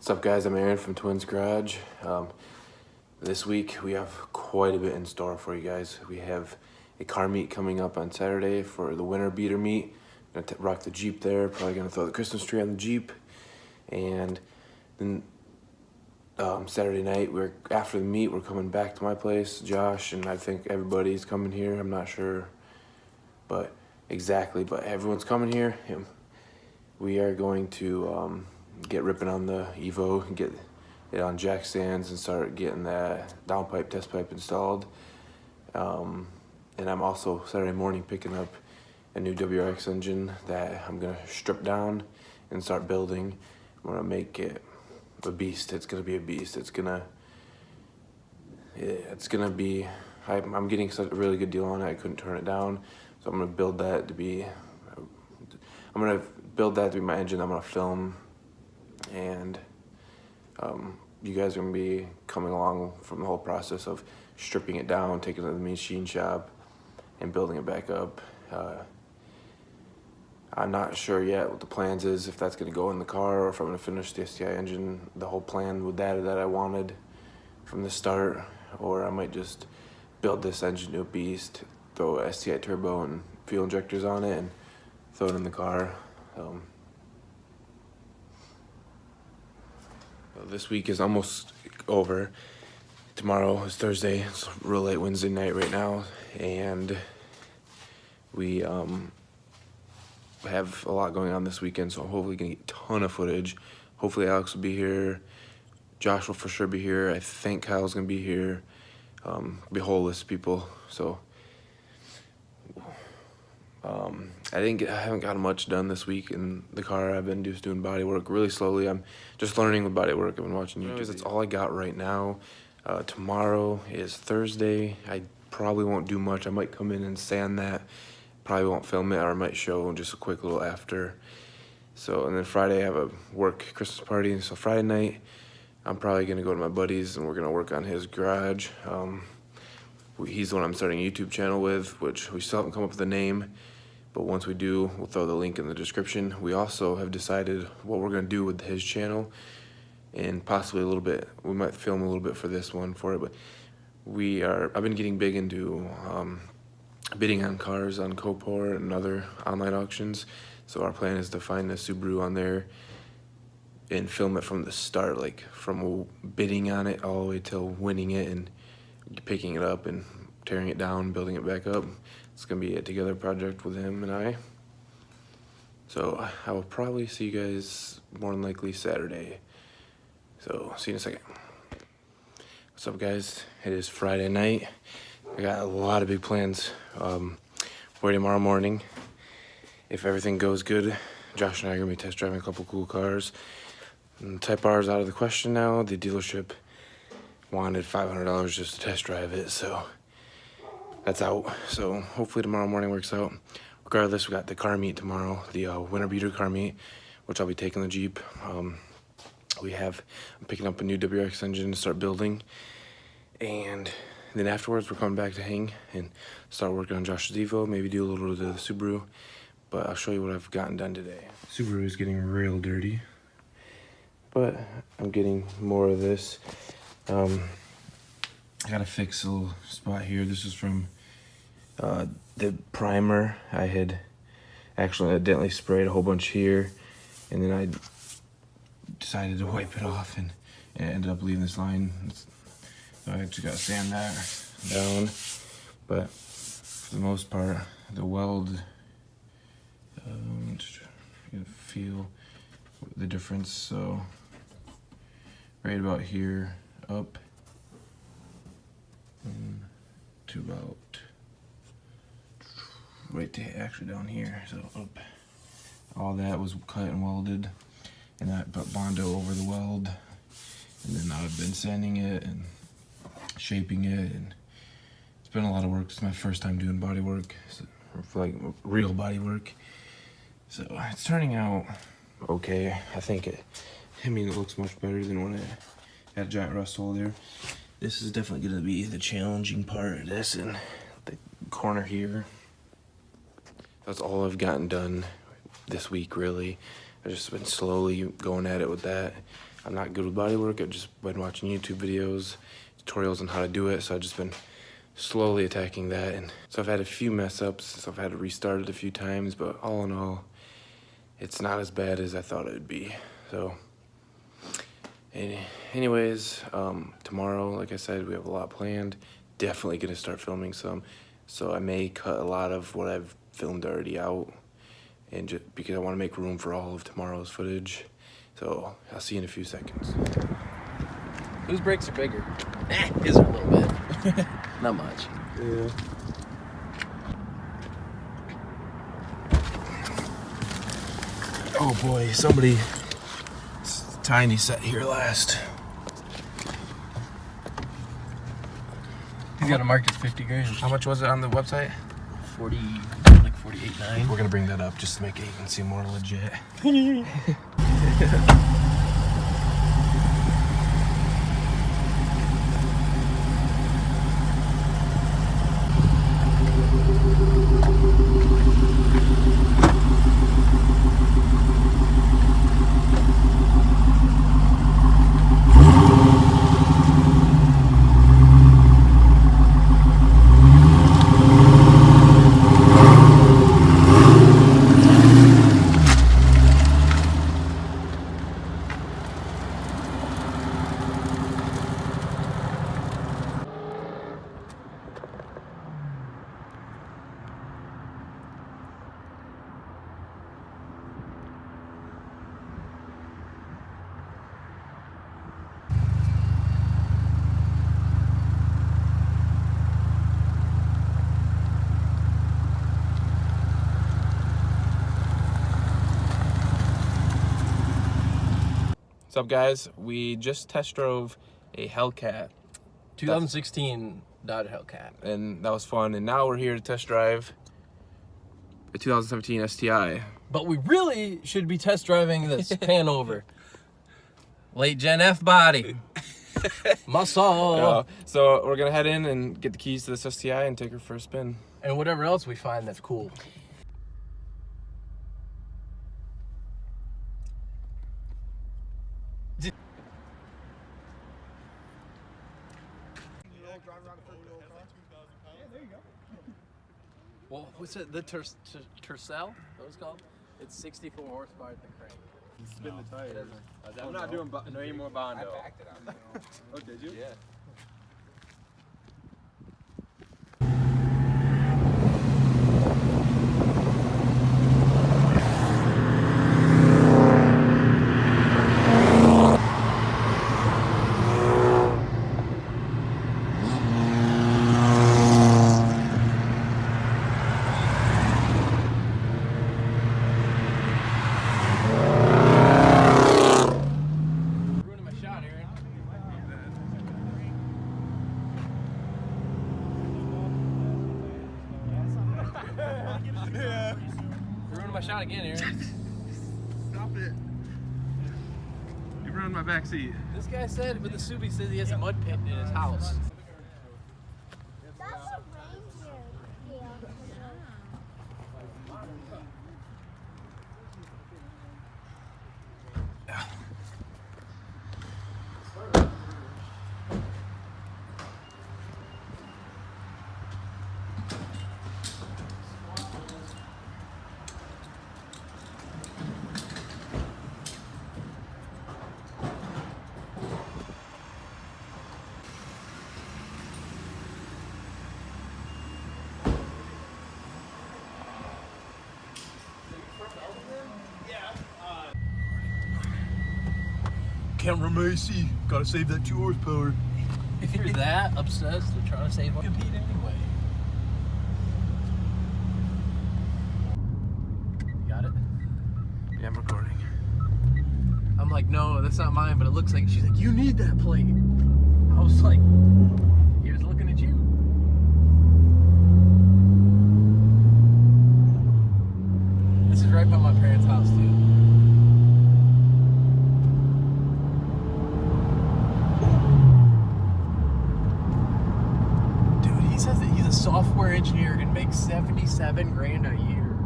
What's up, guys? I'm Aaron from Twins Garage. This week we have quite a bit in store for you guys. We have a car meet coming up on Saturday for the winter beater meet. Gonna rock the Jeep there. Probably gonna throw the Christmas tree on the Jeep. And then Saturday night, after the meet, we're coming back to my place. Josh and I think everybody's coming here. I'm not sure, but everyone's coming here. We are going to get ripping on the Evo and get it on jack stands and start getting that downpipe test pipe installed. And I'm also Saturday morning picking up a new WRX engine that I'm gonna strip down and start building. I'm gonna make it a beast. It's gonna be a beast. It's gonna be. I'm getting such a really good deal on it. I couldn't turn it down, so I'm gonna build that to be. I'm gonna build that to be my engine. I'm gonna film, and you guys are gonna be coming along from the whole process of stripping it down, taking it to the machine shop, and building it back up. I'm not sure yet what the plans is, if that's gonna go in the car or if I'm gonna finish the STI engine, the whole plan with that I wanted from the start, or I might just build this engine to a beast, throw a STI turbo and fuel injectors on it, and throw it in the car. This week is almost over. Tomorrow is Thursday. It's real late Wednesday night right now, and we have a lot going on this weekend, so I'm hopefully gonna get a ton of footage. Hopefully Alex will be here. Josh will for sure be here. I think Kyle's gonna be here. Be a whole list of people. So I haven't gotten much done this week in the car. I've been just doing body work really slowly. I'm just learning with body work. I've been watching YouTube. That's all I got right now. Tomorrow is Thursday. I probably won't do much. I might come in and sand that. Probably won't film it, or I might show just a quick little after. So, and then Friday I have a work Christmas party. So Friday night, I'm probably gonna go to my buddy's and we're gonna work on his garage. He's the one I'm starting a YouTube channel with, which we still haven't come up with a name, but once we do, we'll throw the link in the description. We also have decided what we're gonna do with his channel, and possibly a little bit, we might film a little bit for this one for it, but I've been getting big into bidding on cars on Copor and other online auctions. So our plan is to find a Subaru on there and film it from the start, like from bidding on it all the way till winning it and picking it up and tearing it down, building it back up. It's gonna be a together project with him and I. So I will probably see you guys more than likely Saturday. So see you in a second. What's up, guys? It is Friday night. I got a lot of big plans for tomorrow morning. If everything goes good, Josh and I are gonna be test driving a couple cool cars. And Type R is out of the question now. The dealership wanted $500 just to test drive it, so that's out. So hopefully tomorrow morning works out. Regardless, we got the car meet tomorrow, the winter beater car meet, which I'll be taking the Jeep. I'm picking up a new WRX engine to start building, and then afterwards we're coming back to hang and start working on Josh's Evo, maybe do a little bit of the Subaru, but I'll show you what I've gotten done today. Subaru is getting real dirty, but I'm getting more of this. I gotta fix a little spot here. This is from the primer. I had actually accidentally sprayed a whole bunch here, and then I decided to wipe it off, and it ended up leaving this line. So I actually gotta sand that down, but for the most part, the weld, just you feel the difference. So right about here up to about right to actually down here, so up. All that was cut and welded, and I put Bondo over the weld, and then I've been sanding it and shaping it, and it's been a lot of work. It's my first time doing body work, like real body work, so it's turning out okay. I mean, it looks much better than when it had a giant rust hole there. This is definitely gonna be the challenging part of this, and the corner here. That's all I've gotten done this week, really. I've just been slowly going at it with that. I'm not good with bodywork. I've just been watching YouTube videos, tutorials on how to do it, so I've just been slowly attacking that. And so I've had a few mess ups, so I've had to restart it a few times, but all in all, it's not as bad as I thought it would be. So anyways, tomorrow, like I said, we have a lot planned. Definitely gonna start filming some, so I may cut a lot of what I've filmed already out, and just because I want to make room for all of tomorrow's footage. So I'll see you in a few seconds. Whose brakes are bigger? His are a little bit. Not much. Yeah. Oh boy, somebody tiny set here last. He's got it marked as 50 grand. How much was it on the website? 40, like 48.9. We're gonna bring that up just to make it even seem more legit. What's up, guys? We just test drove a Hellcat. 2016 Dodge Hellcat. And that was fun. And now we're here to test drive a 2017 STI. But we really should be test driving this pan over. Late Gen F body. Muscle. So we're gonna head in and get the keys to this STI and take her for a spin. And whatever else we find that's cool. Well, what's it? The Tercel? What was it called? It's 64 horsepower at the crank. Spin the tires. I'm not doing no any more Bondo. I backed it out. Oh, did you? Yeah. Ruining my shot again, Aaron. Stop it. You ruined my back seat. This guy said with the soup, he says he has a mud pit in his house. That's a reindeer. Camera Macy, gotta save that 2 horsepower. If you're that obsessed with trying to save money, compete anyway. You got it? Yeah, I'm recording. I'm like, no, that's not mine, but it looks like. She's like, you need that plate. I was like, he was looking at you. This is right by my parents' house, too. Software engineer and makes 77 grand a year.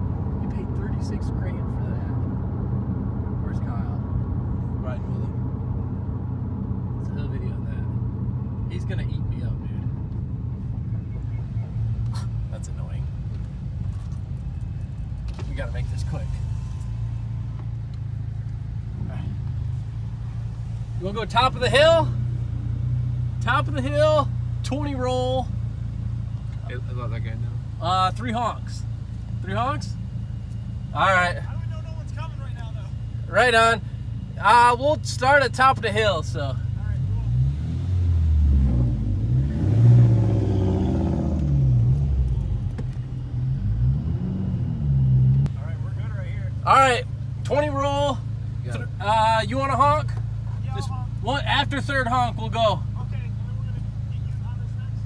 You paid 36 grand for that. Where's Kyle? Riding with him. he's gonna eat me up, dude. That's annoying. We gotta make this quick. Alright. You wanna go top of the hill? Top of the hill, 20 roll. I let that guy know. 3 honks. 3 honks? Alright. I don't know no one's coming right now, though. Right on. We'll start at top of the hill, so. All right, cool. All right, we're good right here. Alright, 20 roll. You want a honk? Yeah, Just one after third honk, we'll go. okay, and then we're gonna get you on this next.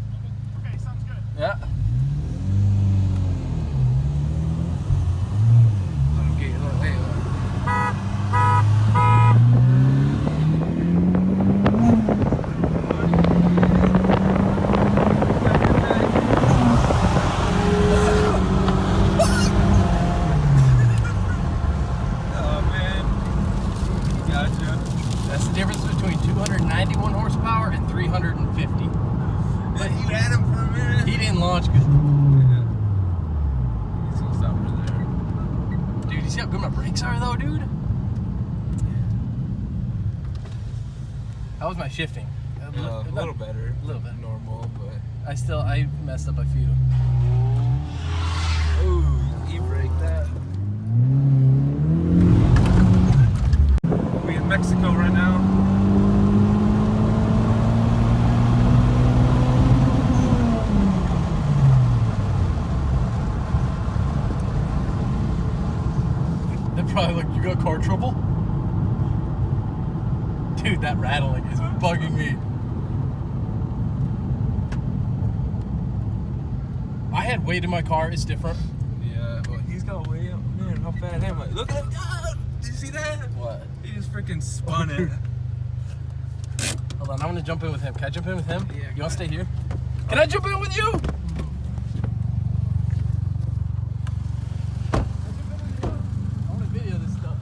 Okay, sounds good. Yeah. Oh man, gotcha. That's the difference between 291 horsepower and 350. But you had him for a minute. He didn't launch good. Yeah. He's gonna stop right there. Dude, you see how good my brakes are though, dude? How was my shifting? A little better. A little bit. Normal, but. I messed up a few. Ooh, e-brake that. We in Mexico right now. They're probably like, you got car trouble? Dude, that rattling is bugging me. I had weight in my car, it's different. Yeah, well, he's got way up. Man, how fat am I? Look at him. Ah, did you see that? What? He just freaking spun it. Hold on, I'm gonna jump in with him. Can I jump in with him? Yeah, You go wanna stay here? Can I jump in with you? I wanna video this stuff.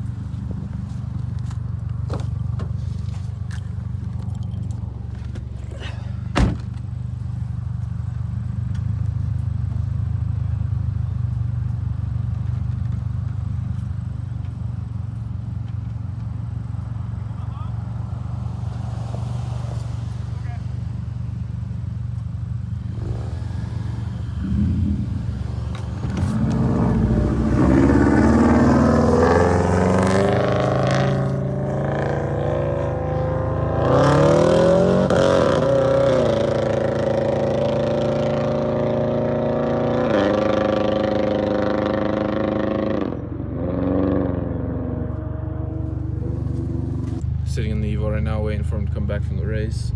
Sitting in the Evo right now, waiting for him to come back from the race.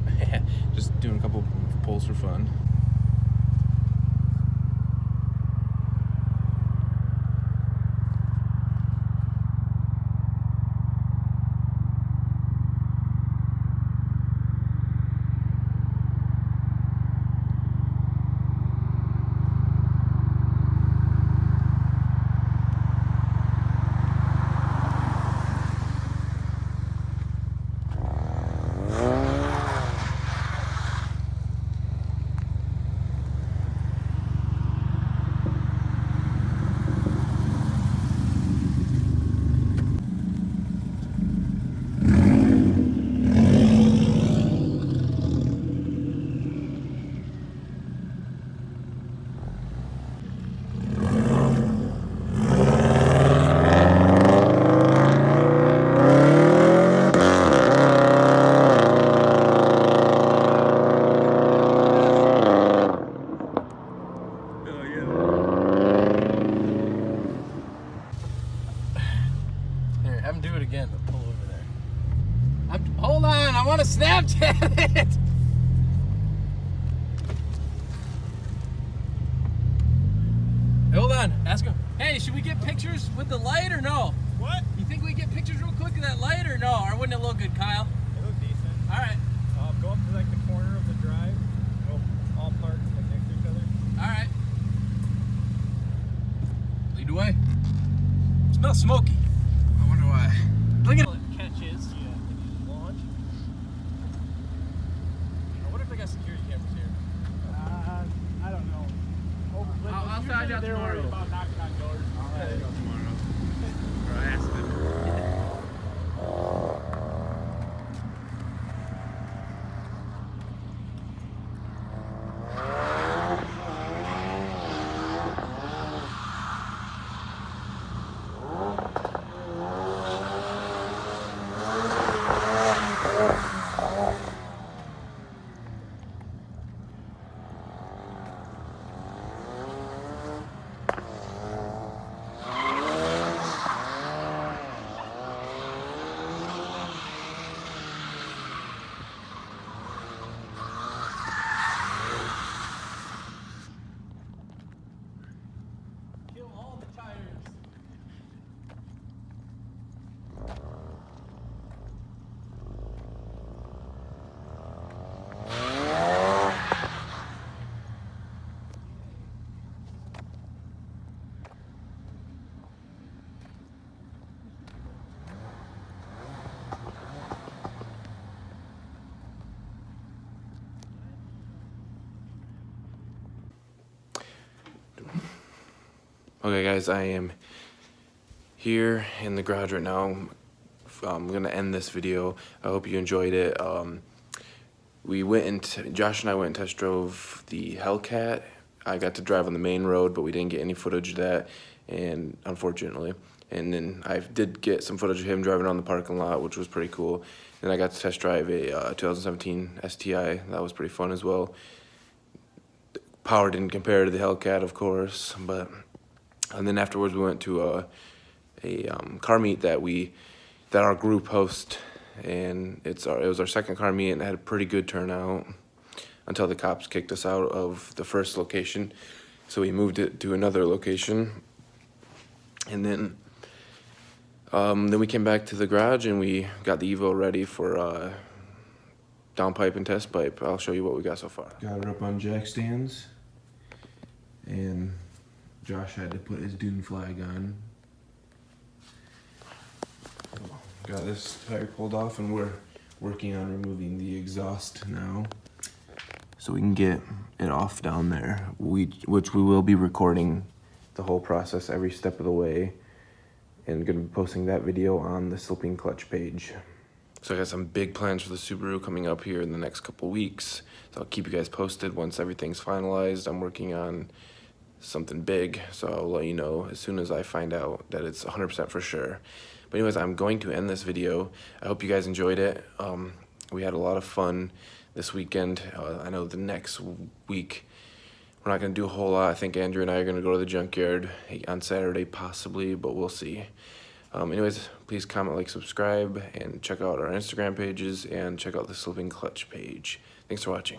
Just doing a couple pulls for fun. Here, have him do it again, but pull over there. Hold on, I want to Snapchat it. Hold on, ask him. Hey, should we get pictures with the light or no? What? You think we get pictures real quick of that light or no? Or wouldn't it look good, Kyle? It looked decent. All right, Go up to like the corner of the drive. Go all parked like next to each other. all right. Lead the way. It smells smoky. I wonder why. Look at it catches. Yeah. Can you just launch? I wonder if they got security. they're worried about knocking on doors. I'll have to go tomorrow. Or I asked them. Kill all the tires. Okay, guys, I am here in the garage right now. I'm gonna end this video. I hope you enjoyed it. Josh and I went and test drove the Hellcat. I got to drive on the main road, but we didn't get any footage of that, and unfortunately. And then I did get some footage of him driving around the parking lot, which was pretty cool. Then I got to test drive a 2017 STI. That was pretty fun as well. Power didn't compare to the Hellcat, of course, but. And then afterwards, we went to a car meet that our group hosts, and it was our second car meet, and it had a pretty good turnout until the cops kicked us out of the first location, so we moved it to another location, and then we came back to the garage and we got the Evo ready for downpipe and test pipe. I'll show you what we got so far. Got it up on jack stands, and Josh had to put his dune flag on. Got this tire pulled off, and we're working on removing the exhaust now, so we can get it off down there. Which we will be recording the whole process every step of the way, and gonna be posting that video on the Sloping Clutch page. So I got some big plans for the Subaru coming up here in the next couple weeks. So I'll keep you guys posted once everything's finalized. I'm working on something big, so I'll let you know as soon as I find out that it's 100% for sure. But anyways, I'm going to end this video. I hope you guys enjoyed it. We had a lot of fun this weekend. I know the next week we're not going to do a whole lot. I think Andrew and I are going to go to the junkyard on Saturday possibly, but we'll see. Anyways, please comment, like, subscribe, and check out our Instagram pages, and check out the Sloping Clutch page. Thanks for watching.